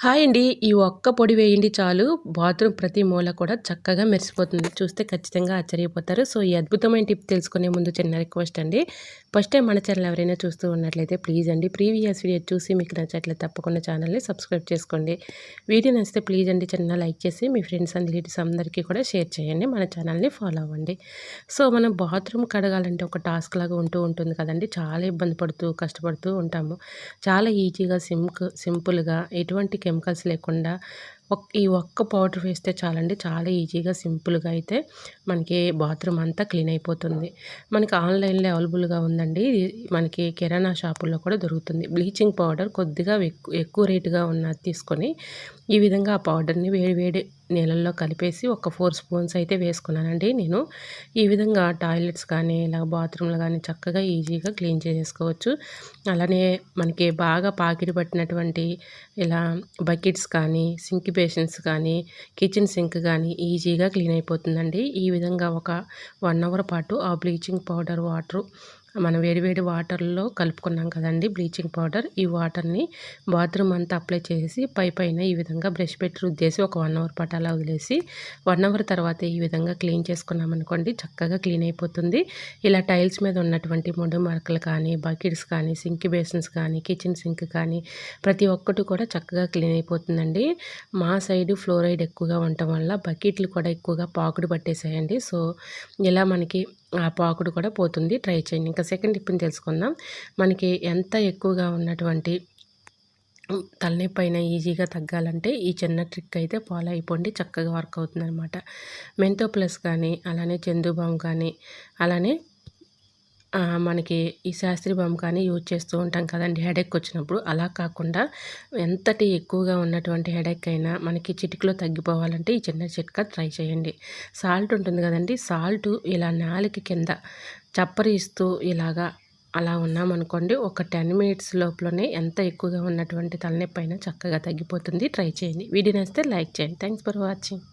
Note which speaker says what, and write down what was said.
Speaker 1: Hi అండి. ఈ ఒక్క పొడి వేయండి చాలు బాత్రూమ్ ప్రతి మూల కూడా చక్కగా మెరిసిపోతుంది. చూస్తే ఖచ్చితంగా ఆశ్చర్యపోతారు. సో, ఈ అద్భుతమైన టిప్ తెలుసుకునే ముందు చిన్న రిక్వెస్ట్ అండి. ఫస్ట్ టైం మన ఛానల్ ఎవరైనా చూస్తూ ఉన్నట్లయితే ప్లీజ్ అండి ప్రీవియస్ వీడియో చూసి మీకు నచ్చట్లయితే తప్పకుండా ఛానల్‌ని సబ్స్క్రైబ్ చేసుకోండి. వీడియో నచ్చితే ప్లీజ్ అండి చిన్న లైక్ చేసి మీ ఫ్రెండ్స్ అండ్ రిలేటివ్స్ అందరికీ కూడా షేర్ చేయండి. మన ఛానల్‌ని ఫాలో అవ్వండి. సో, మనం బాత్రూమ్ కడగాలంటే ఒక టాస్క్ లాగా ఉంటూ ఉంటుంది కదండీ. చాలా ఇబ్బంది పడుతూ, కష్టపడుతూ ఉంటాము. చాలా ఈజీగా సింపుల్‌గా ఎటువంటి కెమికల్స్ లేకుండా ఈ ఒక్క పౌడర్ వేస్తే చాలండి. చాలా ఈజీగా సింపుల్‌గా అయితే మనకి బాత్రూమ్ అంతా క్లీన్ అయిపోతుంది. మనకి ఆన్‌లైన్‌లో అవైలబుల్‌గా ఉందండి. మనకి కిరాణా షాపుల్లో కూడా దొరుకుతుంది. బ్లీచింగ్ పౌడర్ కొద్దిగా ఎక్కువ రేటుగా ఉన్నది తీసుకొని ఈ విధంగా ఆ పౌడర్‌ని వేడి వేడి నీళ్ళల్లో కలిపేసి ఒక 4 స్పూన్స్ అయితే వేసుకున్నానండి నేను. ఈ విధంగా టాయిలెట్స్ కానీ, ఇలా బాత్రూమ్‌లు గానీ చక్కగా ఈజీగా క్లీన్ చేసేసుకోవచ్చు. అలానే మనకి బాగా పాకిడి పట్టినటువంటి ఇలా బకెట్స్ కానీ, సింక్ బేసిన్స్ కానీ, కిచెన్ సింక్ కానీ ఈజీగా క్లీన్ అయిపోతుందండి. ఈ విధంగా ఒక 1 అవర్ పాటు ఆ బ్లీచింగ్ పౌడర్ వాటరు మనం వేడి వేడి వాటర్‌లో కలుపుకున్నాం కదండీ బ్లీచింగ్ పౌడర్. ఈ వాటర్‌ని బాత్రూమ్ అంతా అప్లై చేసేసి పైన ఈ విధంగా బ్రష్ పెట్టి రుద్దేసి ఒక 1 అవర్ పాటు అలా వదిలేసి 1 అవర్ తర్వాత ఈ విధంగా క్లీన్ చేసుకున్నామనుకోండి చక్కగా క్లీన్ అయిపోతుంది. ఇలా టైల్స్ మీద ఉన్నటువంటి మొండు మరకలు కానీ, బకెట్స్ కానీ, సింక్ బేసిన్స్ కానీ, కిచెన్ సింక్ కానీ ప్రతి ఒక్కటి కూడా చక్కగా క్లీన్ అయిపోతుందండి. మా సైడు ఫ్లోరైడ్ ఎక్కువగా ఉండటం వల్ల బకెట్లు కూడా ఎక్కువగా పాకుడు పట్టేసాయండి. సో, ఇలా మనకి ఆ పాకుడు కూడా పోతుంది. ట్రై చేయండి. ఇంకా సెకండ్ టిప్‌ని తెలుసుకుందాం. మనకి ఎంత ఎక్కువగా ఉన్నటువంటి తలనొప్పి ఈజీగా తగ్గాలంటే ఈ చిన్న ట్రిక్ అయితే ఫాలో అయిపోండి. చక్కగా వర్క్ అవుతుందనమాట. మెంతో ప్లస్ కానీ, అలానే చందు బామ్ కానీ, అలానే మనకి ఈ శాస్త్రీ బామ్ కానీ యూజ్ చేస్తూ ఉంటాం కదండీ హెడేక్ వచ్చినప్పుడు. అలా కాకుండా ఎంతటి ఎక్కువగా ఉన్నటువంటి హెడేక్ అయినా మనకి చిటికలో తగ్గిపోవాలంటే ఈ చిన్న చిట్కా ట్రై చేయండి. సాల్ట్ ఉంటుంది కదండీ, సాల్టు ఇలా నాలుక కింద చప్పరిస్తూ ఇలాగా అలా ఉన్నామనుకోండి, ఒక 10 మినిట్స్ లోపలనే ఎంత ఎక్కువగా ఉన్నటువంటి తలనొప్పి అయినా చక్కగా తగ్గిపోతుంది. ట్రై చేయండి. వీడియో నచ్చితే లైక్ చేయండి. Thanks for watching.